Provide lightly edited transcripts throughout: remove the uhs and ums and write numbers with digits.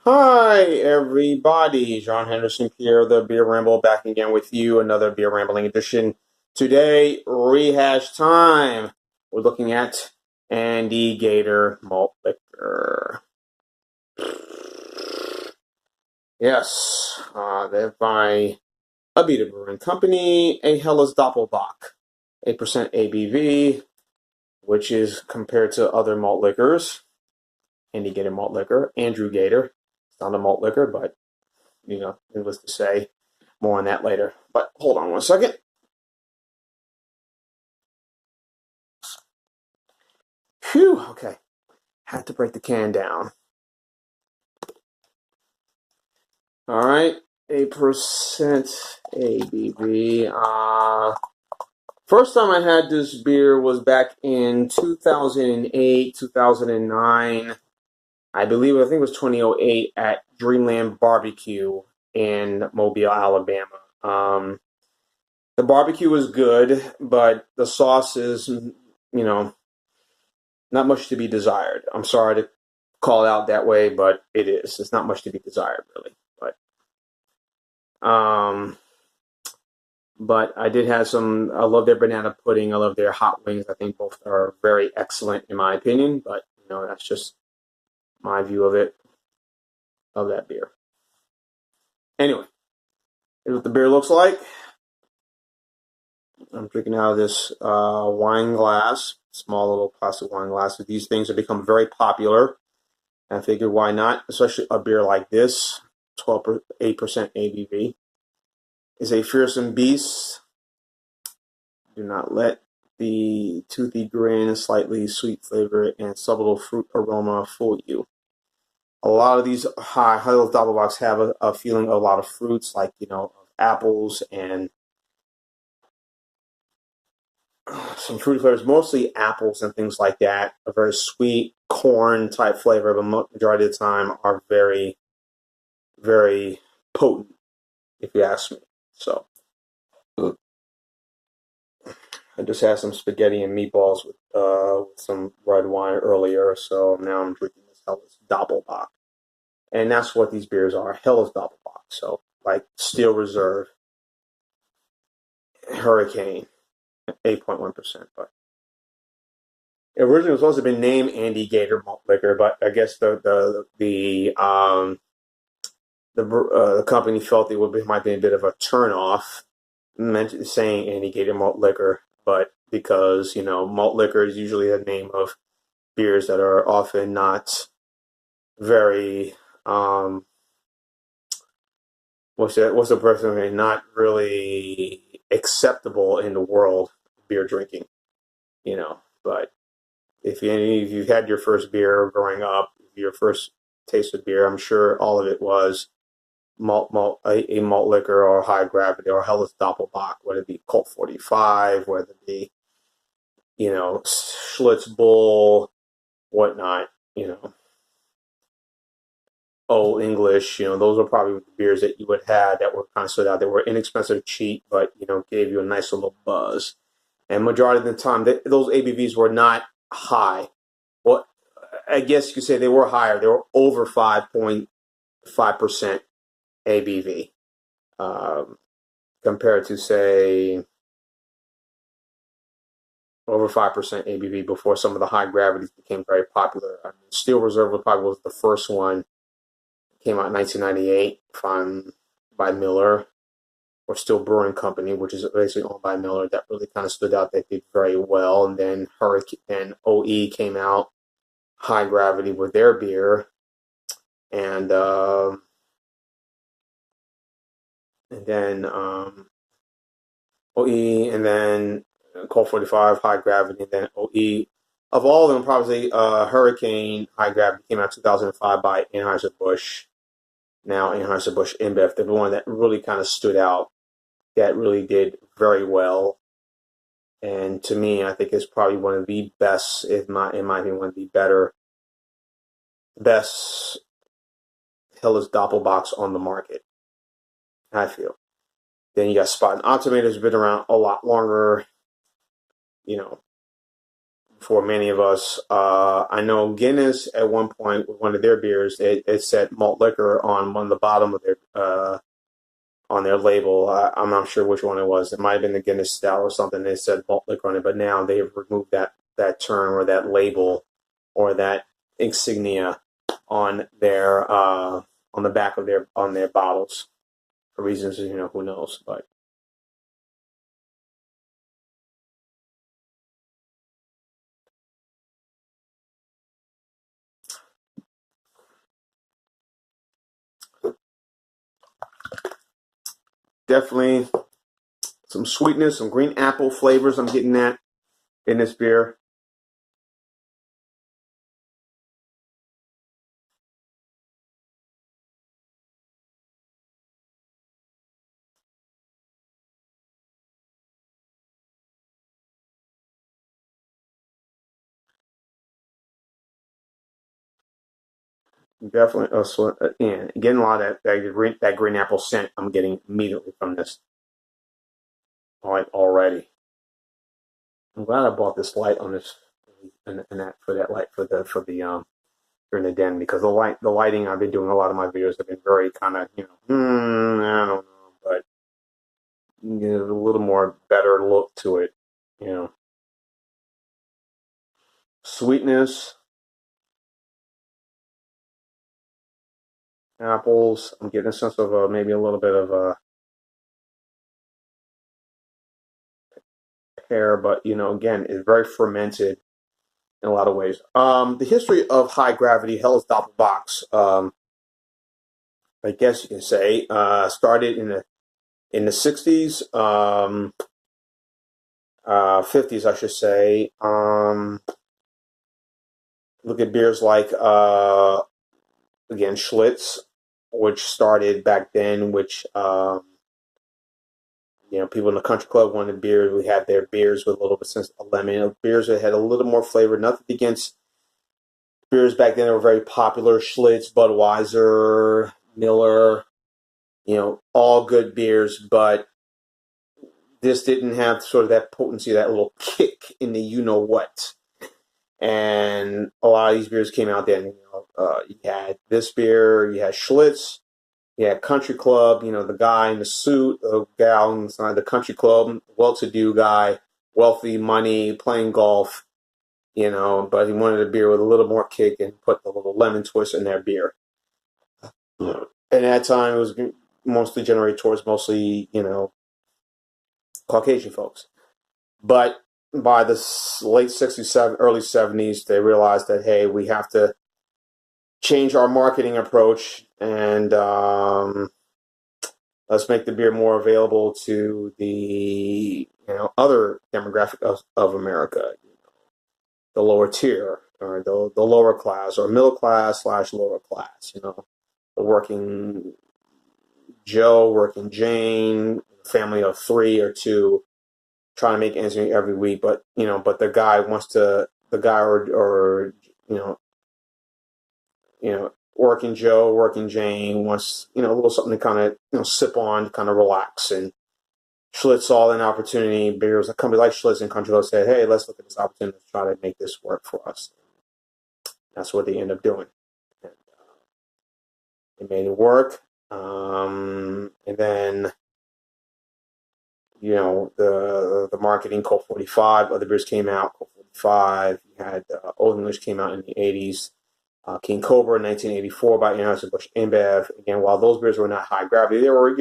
Hi, everybody. John Henderson here, the Beer Ramble, back again with you. Another Beer Rambling edition. Today, rehash time. We're looking at AndyGator malt liquor. Yes, they're by Abita Brewing Company, a Helles Dopplebock, 8% ABV, which is compared to other malt liquors. AndyGator malt liquor, Andrew Gator. It's not a malt liquor, but needless to say, more on that later. But hold on one second. Phew, okay. Had to break the can down. All right, 8% ABV. First time I had this beer was back in 2008, 2009. I think it was 2008 at Dreamland Barbecue in Mobile, Alabama. The barbecue was good, but the sauce is, not much to be desired. I'm sorry to call it out that way, but it is. It's not much to be desired, really. Um, but I did have some. I love their banana pudding. I love their hot wings. I think both are very excellent in my opinion. But that's just my view of it, of that beer. Anyway, here's what the beer looks like. I'm drinking out of this wine glass, small little plastic wine glass. These things have become very popular. I figured why not, especially a beer like this, 8% ABV. Is a fearsome beast. Do not let the toothy grin, slightly sweet flavor, and subtle fruit aroma fool you. A lot of these Helles Dopplebocks have a feeling of a lot of fruits, like apples and some fruity flavors, mostly apples and things like that. A very sweet corn type flavor, but majority of the time are very, very potent, if you ask me. So I just had some spaghetti and meatballs with some red wine earlier, so now I'm drinking this Helles Doppelbock. And that's what these beers are, Helles Doppelbock. So, like Steel Reserve, Hurricane, 8.1%. But it originally was supposed to have been named AndyGator malt liquor, but I guess the company felt it might be a bit of a turnoff, saying AndyGator malt liquor, but because malt liquor is usually a name of beers that are often not very what's the person saying? Not really acceptable in the world of beer drinking, But if you've had your first beer growing up, your first taste of beer, I'm sure all of it was a malt liquor or high gravity or Helles Doppelbock, whether it be Colt 45, whether it be Schlitz Bull, whatnot, Old English, those are probably the beers that you would have that were kind of stood out. They were inexpensive, cheap, but gave you a nice little buzz. And majority of the time, those ABVs were not high. Well, I guess you could say they were higher. They were over 5.5% ABV, compared to say over 5% ABV before some of the high gravities became very popular. I mean, Steel Reserve was the first one. Came out in 1998 by Miller, or Still Brewing Company, which is basically owned by Miller. That really kind of stood out. They did very well. And then Hurricane and OE came out, high gravity, with their beer. And then OE, and then Colt 45, high gravity, and then OE. Of all of them, probably Hurricane, high gravity, came out in 2005 by Anheuser-Busch. Now Anheuser-Busch InBev, the one that really kind of stood out, that really did very well. And to me, I think it's probably one of the best, in my opinion, one of the best Helles Doppelbocks on the market, I feel. Then you got Spot and Optimator's been around a lot longer, for many of us. I know Guinness at one point with one of their beers, it said malt liquor on one of the bottom of their on their label. I'm not sure which one it was. It might have been the Guinness Stout or something. They said malt liquor on it, but now they've removed that term or that label or that insignia on their on the back of their bottles for reasons who knows, but. Definitely some sweetness, some green apple flavors I'm getting that in this beer. Definitely, yeah, getting a lot of that green apple scent I'm getting immediately from this. All right, already. I'm glad I bought this light on this and that for that light here in the den because the lighting I've been doing a lot of my videos have been very kind of I don't know, but a little more better look to it, you know. Sweetness, apples. I'm getting a sense of maybe a little bit of a pear, but again, it's very fermented in a lot of ways. The history of high gravity Helles Dopplebock, I guess you can say, started in the 60s, 50s, I should say. Look at beers like again Schlitz, which started back then, which people in the country club wanted beers. We had their beers with a little bit of lemon, beers that had a little more flavor. Nothing against beers back then that were very popular: Schlitz, Budweiser, Miller. All good beers, but this didn't have sort of that potency, that little kick in the what. And a lot of these beers came out then. You had this beer, you had Schlitz, you had Country Club. The guy in the suit, the gal inside the Country Club, well-to-do guy, wealthy, money, playing golf. But he wanted a beer with a little more kick and put a little lemon twist in their beer. And at that time, it was mostly generated towards mostly Caucasian folks. But by the late 60s, early 70s, they realized that, hey, we have to change our marketing approach and let's make the beer more available to the other demographic of America, the lower tier or the lower class or middle class / lower class, the working Joe, working Jane, family of 3 or 2, trying to make ends meet every week, but the guy or working Joe, working Jane wants a little something to kind of sip on, kind of relax. And Schlitz saw an opportunity. Beers, a company like Schlitz and Country Club said, "Hey, let's look at this opportunity to try to make this work for us." That's what they end up doing. And, they made it work, and then. The marketing, Colt 45, other beers came out, Colt 45, you had Old English came out in the 80s, King Cobra in 1984 by Anheuser-Busch InBev. Again, while those beers were not high gravity, they were,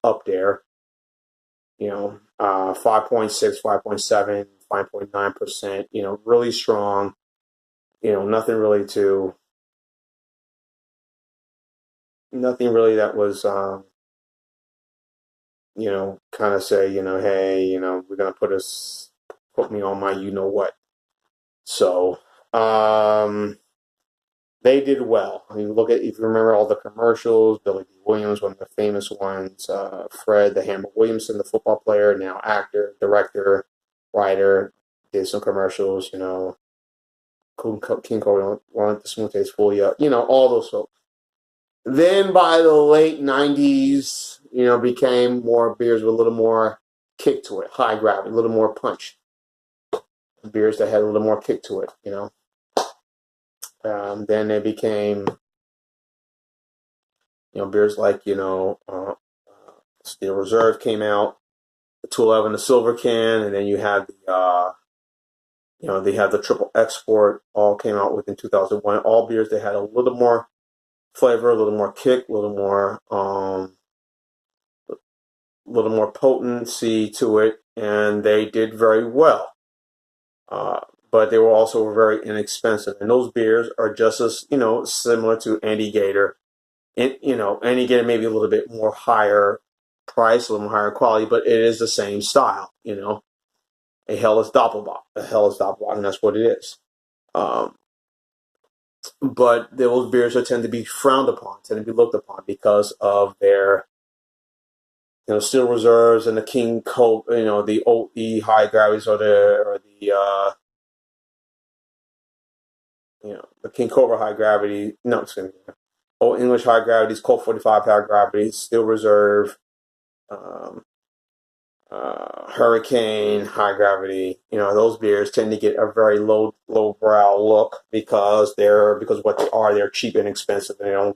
up there, 5.6, 5.7, 5.9%, really strong, nothing really that was, kind of say, hey, we're going to put me on my what. So, they did well. I mean, if you remember all the commercials, Billy D. Williams, one of the famous ones, Fred the Hammer Williamson, the football player, now actor, director, writer, did some commercials, King Cobra, One the Smooth Taste Fool Ya, all those folks. Then by the late 90s, became more beers with a little more kick to it, high gravity, a little more punch. beers that had a little more kick to it, you know. Then they became, you know, beers like, you know, Steel Reserve came out, the 211, the silver can, and then you had the, you know, they had the triple export, all came out within 2001. All beers that had a little more flavor, a little more kick, a little more potency to it, and they did very well. But they were also very inexpensive, and those beers are just as, you know, similar to AndyGator. And, you know, AndyGator maybe a little bit more higher price, a little more higher quality, but it is the same style, you know. A Helles Dopplebock, and that's what it is. But those beers tend to be frowned upon, tend to be looked upon because of their, you know, Steel Reserves and the King Cobra, you know, the OE high gravities or the you know, the King Cobra high gravity. No, excuse me. Old English high gravities, Colt 45 high gravities, Steel Reserve, Hurricane high gravity. You know, those beers tend to get a very low brow look because what they are, they're cheap and expensive, and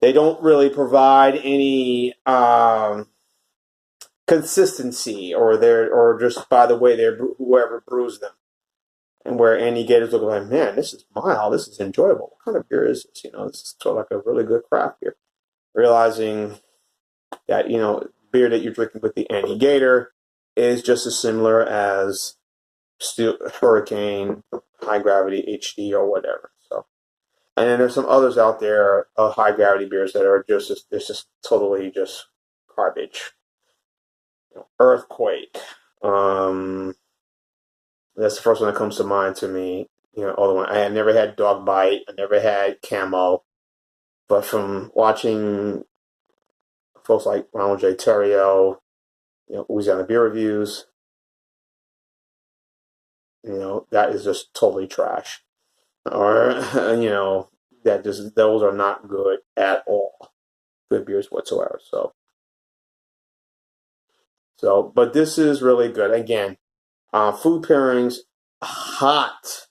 they don't really provide any consistency, or just by the way they're whoever brews them. And where AndyGator's looking like, man, this is mild, this is enjoyable. What kind of beer is this? You know, this is sort of like a really good craft beer. Realizing that, you know, beer that you're drinking with the AndyGator is just as similar as Hurricane, High Gravity, HD, or whatever. So, and then there's some others out there, high gravity beers that are just totally just garbage. You know, Earthquake. That's the first one that comes to mind to me. You know, all the one I had never had Dog Bite, I never had Camo, but from watching folks like Ronald J. Terrio, you know, Louisiana Beer Reviews, you know, that is just totally trash. Or you know, those are not good at all. Good beers whatsoever. So, but this is really good. Again, food pairings, hot,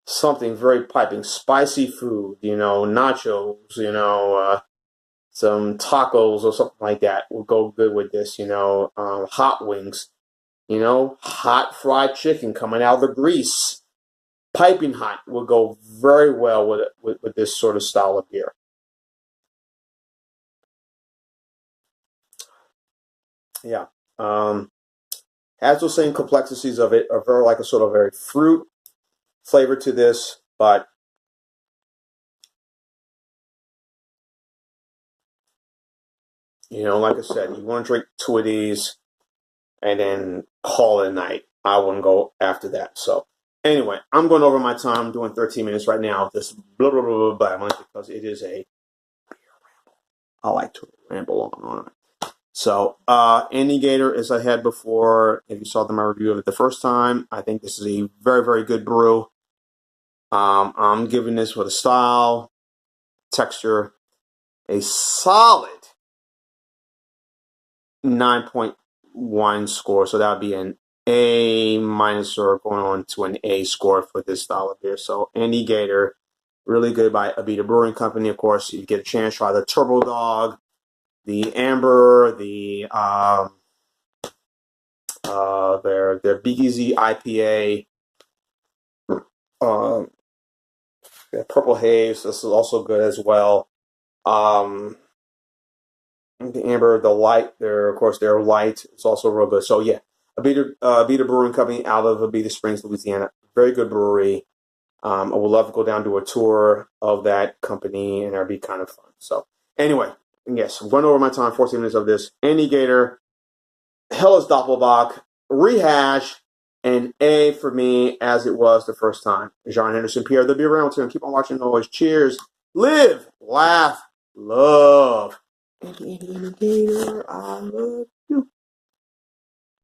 something very piping, spicy food, you know, nachos, you know, some tacos or something like that will go good with this, you know, hot wings, you know, hot fried chicken coming out of the grease, piping hot will go very well with this sort of style of beer. Yeah. Has those same complexities of it, are very like a sort of very fruit flavor to this, but you know, like I said, you want to drink two of these and then call it a night. I wouldn't go after that. So anyway, I'm going over my time. I'm doing 13 minutes right now. This blah, blah, blah, blah, blah, because it is a I like to ramble on. So AndyGator, as I had before, if you saw my review of it the first time, I think this is a very, very good brew. I'm giving this with a style, texture, a solid 9.1 score. So that would be an A minus or going on to an A score for this style of beer. So AndyGator, really good by Abita Brewing Company. Of course, you get a chance to try the Turbo Dog, the Amber, their Big Easy IPA, Purple Haze. This is also good as well. The Amber, the Light, of course, their Light is also real good. So yeah, Abita Brewing Company out of Abita Springs, Louisiana. Very good brewery. I would love to go down to a tour of that company, and that'd be kind of fun. So anyway, yes, I'm going over my time, 14 minutes of this. AndyGator, Helles Dopplebock, Rehash, and A for me, as it was the first time. John Henderson, Pierre, they'll be around too. And keep on watching always. Cheers. Live, laugh, love. AndyGator, I love you.